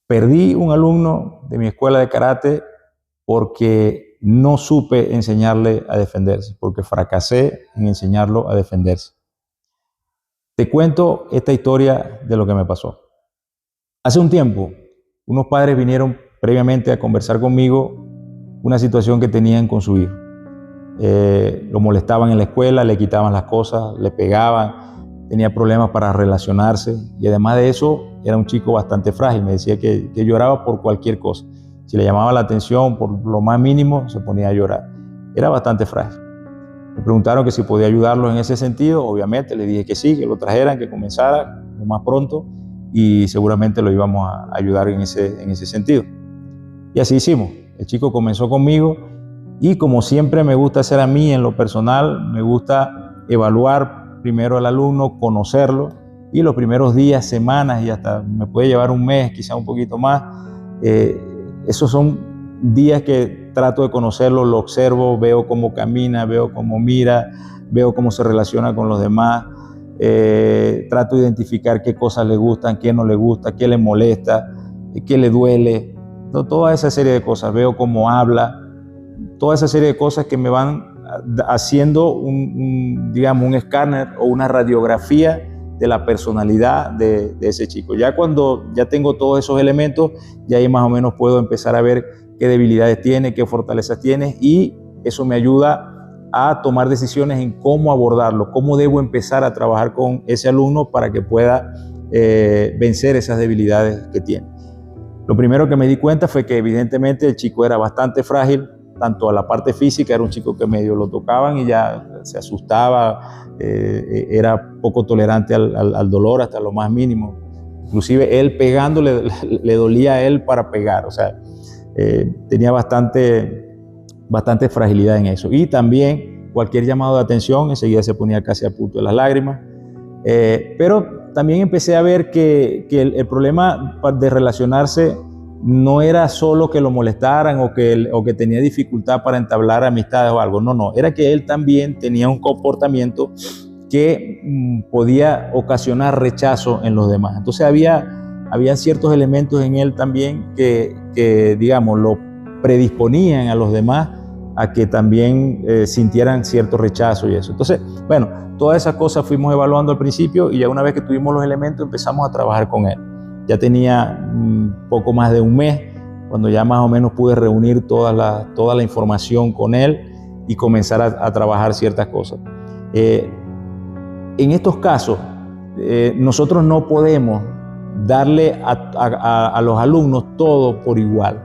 Perdí un alumno de mi escuela de karate porque no supe enseñarle a defenderse, porque fracasé en enseñarlo a defenderse. Te cuento esta historia de lo que me pasó. Hace un tiempo, unos padres vinieron previamente a conversar conmigo una situación que tenían con su hijo. Lo molestaban en la escuela, le quitaban las cosas, le pegaban, tenía problemas para relacionarse y además de eso era un chico bastante frágil. Me decía que lloraba por cualquier cosa. Si le llamaba la atención por lo más mínimo se ponía a llorar. Era bastante frágil. Me preguntaron que si podía ayudarlos en ese sentido. Obviamente le dije que sí, que lo trajeran, que comenzara lo más pronto y seguramente lo íbamos a ayudar en ese sentido. Y así hicimos. El chico comenzó conmigo y como siempre me gusta hacer a mí en lo personal, me gusta evaluar primero al alumno, conocerlo y los primeros días, semanas y hasta me puede llevar un mes, quizá un poquito más. Esos son días que trato de conocerlo, lo observo, veo cómo camina, veo cómo mira, veo cómo se relaciona con los demás. Trato de identificar qué cosas le gustan, qué no le gusta, qué le molesta, qué le duele. Toda esa serie de cosas, veo cómo habla, toda esa serie de cosas que me van haciendo digamos, un escáner o una radiografía de la personalidad de ese chico. Ya cuando ya tengo todos esos elementos, ya ahí más o menos puedo empezar a ver qué debilidades tiene, qué fortalezas tiene y eso me ayuda a tomar decisiones en cómo abordarlo, cómo debo empezar a trabajar con ese alumno para que pueda vencer esas debilidades que tiene. Lo primero que me di cuenta fue que evidentemente el chico era bastante frágil, tanto a la parte física, era un chico que medio lo tocaban y ya se asustaba, era poco tolerante al dolor hasta lo más mínimo. Inclusive él pegándole le dolía a él para pegar, o sea, tenía bastante fragilidad en eso. Y también cualquier llamado de atención, enseguida se ponía casi a punto de las lágrimas. Pero también empecé a ver que el problema de relacionarse no era solo que lo molestaran o que tenía dificultad para entablar amistades o algo, no, era que él también tenía un comportamiento que podía ocasionar rechazo en los demás. Entonces había ciertos elementos en él también que digamos, lo predisponían a los demás a que también sintieran cierto rechazo y eso. Entonces, bueno, todas esas cosas fuimos evaluando al principio y ya una vez que tuvimos los elementos empezamos a trabajar con él. Ya tenía poco más de un mes cuando ya más o menos pude reunir toda la información con él y comenzar a trabajar ciertas cosas. En estos casos, nosotros no podemos darle a los alumnos todo por igual.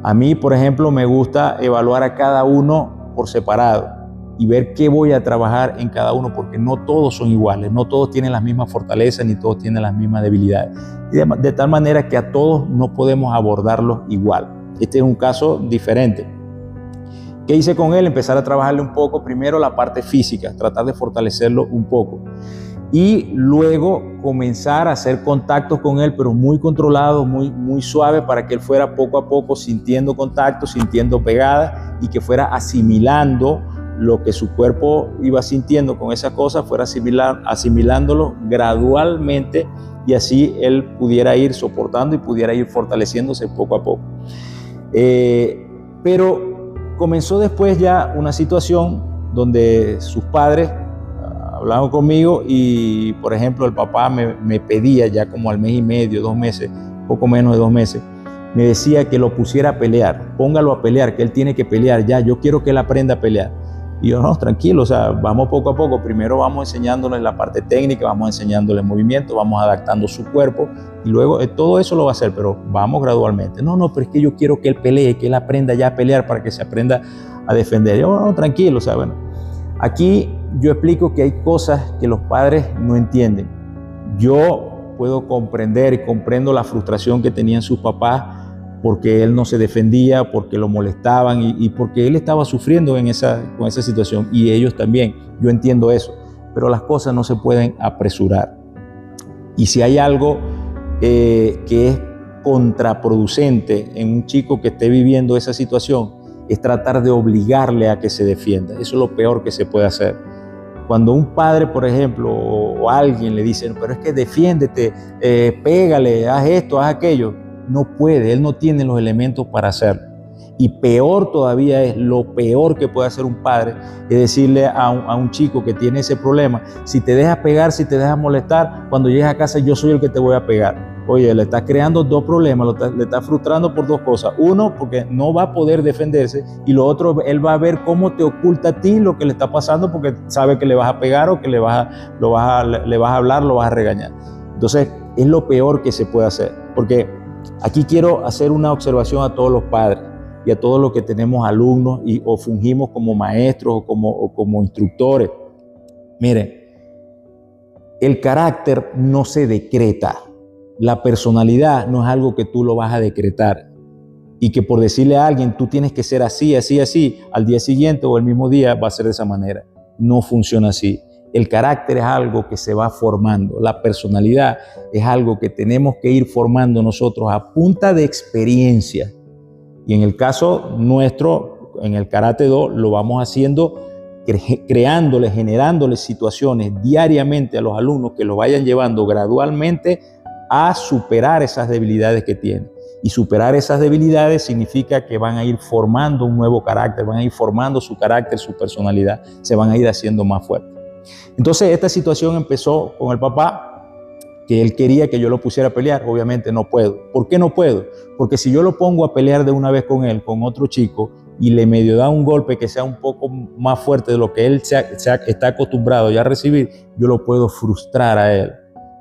A mí, por ejemplo, me gusta evaluar a cada uno por separado y ver qué voy a trabajar en cada uno, porque no todos son iguales, no todos tienen las mismas fortalezas, ni todos tienen las mismas debilidades. De tal manera que a todos no podemos abordarlos igual. Este es un caso diferente. ¿Qué hice con él? Empezar a trabajarle un poco, primero la parte física, tratar de fortalecerlo un poco. Y luego comenzar a hacer contactos con él, pero muy controlados, muy suave, para que él fuera poco a poco sintiendo contacto, sintiendo pegada y que fuera asimilando lo que su cuerpo iba sintiendo con esa cosa, fuera asimilándolo gradualmente y así él pudiera ir soportando y pudiera ir fortaleciéndose poco a poco. Pero comenzó después ya una situación donde sus padres hablaban conmigo y, por ejemplo, el papá me pedía ya como al mes y medio, 2 meses, poco menos de 2 meses, me decía que lo pusiera a pelear, póngalo a pelear, que él tiene que pelear ya, yo quiero que él aprenda a pelear. Y yo, no, tranquilo, o sea, vamos poco a poco, primero vamos enseñándole la parte técnica, vamos enseñándole el movimiento, vamos adaptando su cuerpo y luego todo eso lo va a hacer, pero vamos gradualmente. No, pero es que yo quiero que él pelee, que él aprenda ya a pelear para que se aprenda a defender. Yo, no, tranquilo, o sea, bueno, aquí yo explico que hay cosas que los padres no entienden. Yo puedo comprender y comprendo la frustración que tenían sus papás porque él no se defendía, porque lo molestaban y porque él estaba sufriendo con esa situación y ellos también. Yo entiendo eso, pero las cosas no se pueden apresurar. Y si hay algo que es contraproducente en un chico que esté viviendo esa situación, es tratar de obligarle a que se defienda. Eso es lo peor que se puede hacer. Cuando un padre, por ejemplo, o alguien le dice, pero es que defiéndete, pégale, haz esto, haz aquello, no puede, él no tiene los elementos para hacerlo. Y peor todavía es, lo peor que puede hacer un padre, es decirle a un chico que tiene ese problema: si te dejas pegar, si te dejas molestar, cuando llegues a casa yo soy el que te voy a pegar. Oye, le estás creando dos problemas, le estás frustrando por dos cosas. Uno, porque no va a poder defenderse, y lo otro, él va a ver cómo te oculta a ti lo que le está pasando, porque sabe que le vas a pegar o que le vas a hablar, lo vas a regañar. Entonces, es lo peor que se puede hacer, porque aquí quiero hacer una observación a todos los padres y a todos los que tenemos alumnos o fungimos como maestros o como instructores. Miren, el carácter no se decreta. La personalidad no es algo que tú lo vas a decretar y que por decirle a alguien tú tienes que ser así, así, así, al día siguiente o el mismo día va a ser de esa manera. No funciona así. El carácter es algo que se va formando. La personalidad es algo que tenemos que ir formando nosotros a punta de experiencia. Y en el caso nuestro, en el Karate Do, lo vamos haciendo creándole, generándole situaciones diariamente a los alumnos que los vayan llevando gradualmente a superar esas debilidades que tienen. Y superar esas debilidades significa que van a ir formando un nuevo carácter, van a ir formando su carácter, su personalidad, se van a ir haciendo más fuertes. Entonces esta situación empezó con el papá, que él quería que yo lo pusiera a pelear. Obviamente no puedo. ¿Por qué no puedo? Porque si yo lo pongo a pelear de una vez con él, con otro chico, y le medio da un golpe que sea un poco más fuerte de lo que él está acostumbrado ya a recibir, yo lo puedo frustrar a él.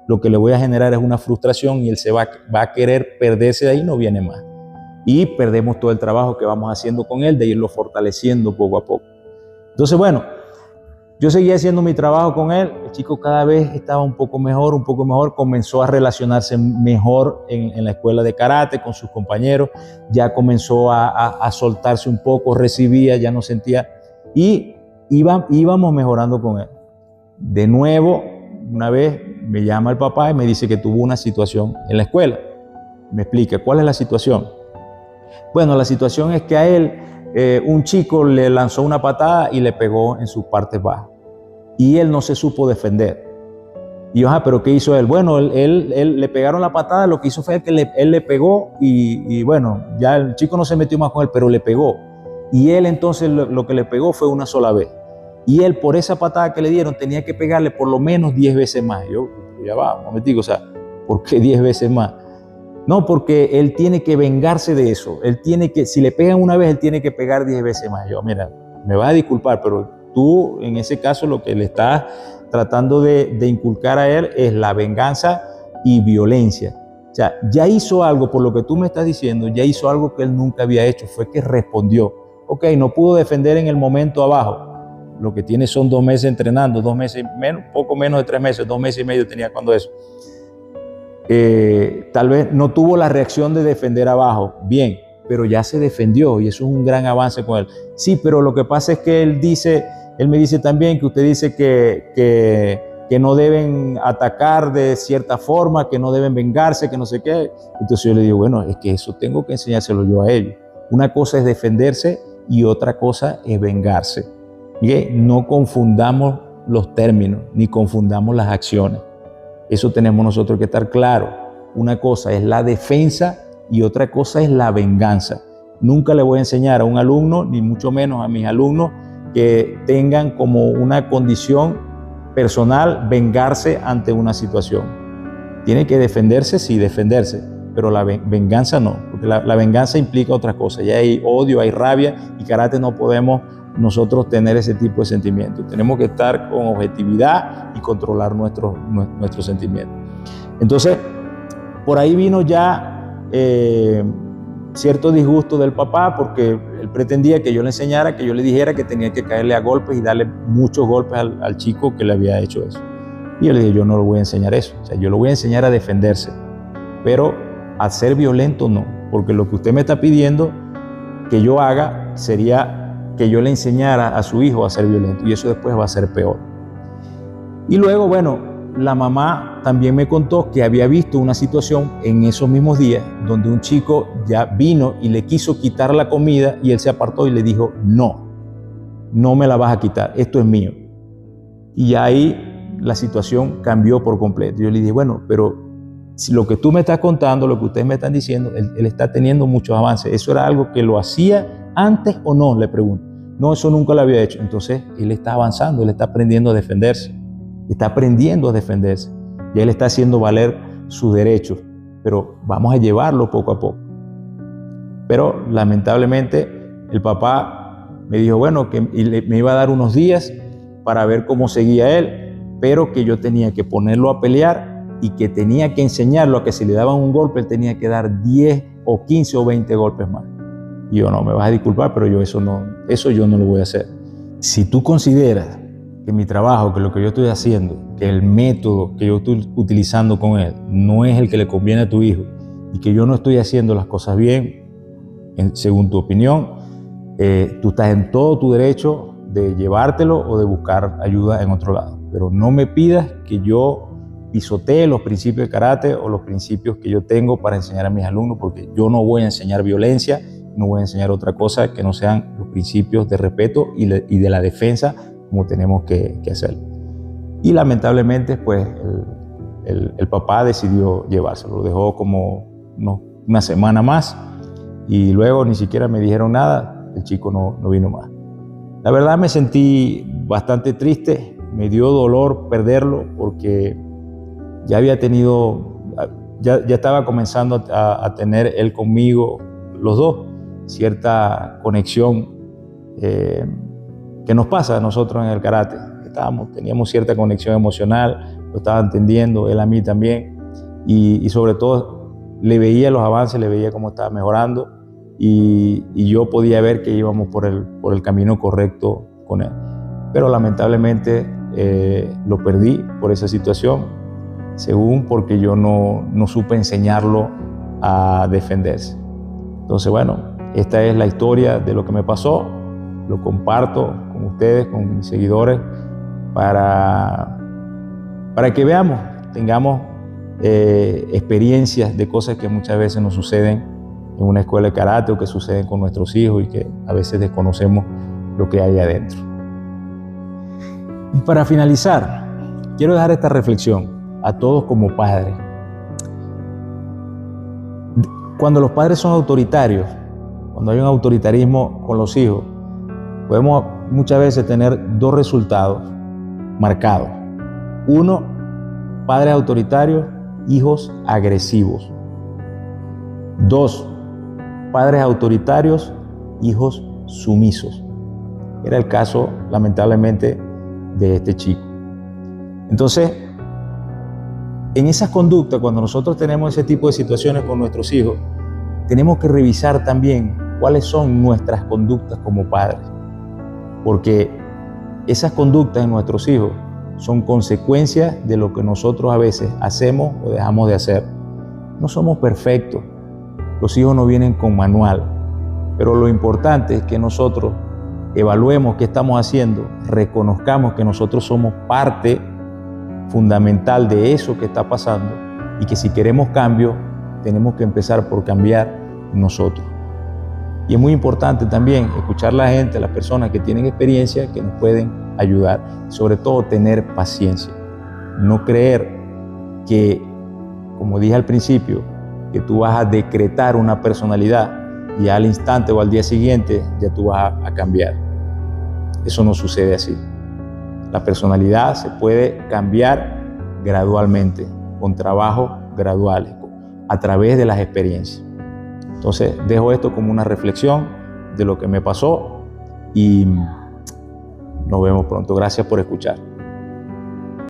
Lo que le voy a generar es una frustración y él se va a querer perderse de ahí, no viene más. Y perdemos todo el trabajo que vamos haciendo con él, de irlo fortaleciendo poco a poco. Entonces, bueno, yo seguía haciendo mi trabajo con él. El chico cada vez estaba un poco mejor, comenzó a relacionarse mejor en la escuela de karate con sus compañeros, ya comenzó a soltarse un poco, recibía, ya no sentía, y íbamos mejorando con él. De nuevo, una vez me llama el papá y me dice que tuvo una situación en la escuela. Me explica, ¿cuál es la situación? Bueno, la situación es que a él un chico le lanzó una patada y le pegó en sus partes bajas. Y él no se supo defender. Y yo, ¿pero qué hizo él? Bueno, él le pegaron la patada, lo que hizo fue que él le pegó y bueno, ya el chico no se metió más con él, pero le pegó. Y él entonces lo que le pegó fue una sola vez. Y él, por esa patada que le dieron, tenía que pegarle por lo menos 10 veces más. Yo, ya va, un momentico, o sea, ¿por qué 10 veces más? No, porque él tiene que vengarse de eso. Él tiene que, si le pegan una vez, él tiene que pegar 10 veces más. Yo, mira, me vas a disculpar, pero tú, en ese caso, lo que le estás tratando de inculcar a él es la venganza y violencia. O sea, ya hizo algo, por lo que tú me estás diciendo, ya hizo algo que él nunca había hecho, fue que respondió. Ok, no pudo defender en el momento abajo. Lo que tiene son 2 meses entrenando, 2 meses, poco menos de 3 meses, 2 meses y medio tenía cuando eso. Tal vez no tuvo la reacción de defender abajo, bien, pero ya se defendió y eso es un gran avance con él. Sí, pero lo que pasa es que él me dice también que usted dice que no deben atacar de cierta forma, que no deben vengarse, que no sé qué. Entonces yo le digo, bueno, es que eso tengo que enseñárselo yo a ellos. Una cosa es defenderse y otra cosa es vengarse. ¿Sí? No confundamos los términos ni confundamos las acciones. Eso tenemos nosotros que estar claro. Una cosa es la defensa y otra cosa es la venganza. Nunca le voy a enseñar a un alumno, ni mucho menos a mis alumnos, que tengan como una condición personal vengarse ante una situación. Tiene que defenderse, sí, defenderse, pero la venganza no, porque la venganza implica otra cosa. Ya hay odio, hay rabia, y karate no podemos nosotros tener ese tipo de sentimientos. Tenemos que estar con objetividad y controlar nuestros sentimientos. Entonces, por ahí vino ya cierto disgusto del papá, porque él pretendía que yo le enseñara, que yo le dijera que tenía que caerle a golpes y darle muchos golpes al chico que le había hecho eso. Y yo le dije, yo no le voy a enseñar eso. O sea, yo le voy a enseñar a defenderse, pero a ser violento no, porque lo que usted me está pidiendo que yo haga sería que yo le enseñara a su hijo a ser violento, y eso después va a ser peor. Y luego, bueno, la mamá también me contó que había visto una situación en esos mismos días donde un chico ya vino y le quiso quitar la comida y él se apartó y le dijo, no me la vas a quitar, esto es mío. Y ahí la situación cambió por completo. Yo le dije, bueno, pero si lo que tú me estás contando, lo que ustedes me están diciendo, él está teniendo muchos avances. ¿Eso era algo que lo hacía antes o no?, le pregunto. No, eso nunca lo había hecho. Entonces, él está avanzando, él está aprendiendo a defenderse. Está aprendiendo a defenderse. Y él está haciendo valer sus derechos. Pero vamos a llevarlo poco a poco. Pero, lamentablemente, el papá me dijo, bueno, que me iba a dar unos días para ver cómo seguía él, pero que yo tenía que ponerlo a pelear y que tenía que enseñarlo a que si le daban un golpe, él tenía que dar 10 o 15 o 20 golpes más. Y yo, no, me vas a disculpar, pero eso yo no lo voy a hacer. Si tú consideras que mi trabajo, que lo que yo estoy haciendo, que el método que yo estoy utilizando con él no es el que le conviene a tu hijo y que yo no estoy haciendo las cosas bien, según tu opinión, tú estás en todo tu derecho de llevártelo o de buscar ayuda en otro lado. Pero no me pidas que yo pisotee los principios de karate o los principios que yo tengo para enseñar a mis alumnos, porque yo no voy a enseñar violencia, no voy a enseñar otra cosa que no sean los principios de respeto y de la defensa como tenemos que hacer. Y lamentablemente, pues, el papá decidió llevárselo. Lo dejó como una semana más y luego ni siquiera me dijeron nada. El chico no vino más. La verdad me sentí bastante triste, me dio dolor perderlo porque ya había tenido, ya estaba comenzando a tener él conmigo, los dos, cierta conexión que nos pasa a nosotros en el karate. Teníamos cierta conexión emocional, lo estaba entendiendo, él a mí también, y sobre todo le veía los avances, le veía cómo estaba mejorando, y yo podía ver que íbamos por el camino correcto con él. Pero lamentablemente lo perdí por esa situación, según porque yo no supe enseñarlo a defenderse. Entonces, bueno, esta es la historia de lo que me pasó. Lo comparto con ustedes, con mis seguidores, para que veamos, tengamos experiencias de cosas que muchas veces nos suceden en una escuela de karate o que suceden con nuestros hijos y que a veces desconocemos lo que hay adentro. Y para finalizar, quiero dejar esta reflexión a todos como padres. Cuando los padres son autoritarios, cuando hay un autoritarismo con los hijos, podemos muchas veces tener dos resultados marcados. Uno, padres autoritarios, hijos agresivos. Dos, padres autoritarios, hijos sumisos. Era el caso, lamentablemente, de este chico. Entonces, en esas conductas, cuando nosotros tenemos ese tipo de situaciones con nuestros hijos, tenemos que revisar también cuáles son nuestras conductas como padres. Porque esas conductas en nuestros hijos son consecuencias de lo que nosotros a veces hacemos o dejamos de hacer. No somos perfectos. Los hijos no vienen con manual. Pero lo importante es que nosotros evaluemos qué estamos haciendo, reconozcamos que nosotros somos parte fundamental de eso que está pasando y que si queremos cambio, tenemos que empezar por cambiar nosotros. Y es muy importante también escuchar a la gente, a las personas que tienen experiencia, que nos pueden ayudar. Sobre todo, tener paciencia. No creer que, como dije al principio, que tú vas a decretar una personalidad y al instante o al día siguiente ya tú vas a cambiar. Eso no sucede así. La personalidad se puede cambiar gradualmente, con trabajos graduales, a través de las experiencias. Entonces, dejo esto como una reflexión de lo que me pasó y nos vemos pronto. Gracias por escuchar.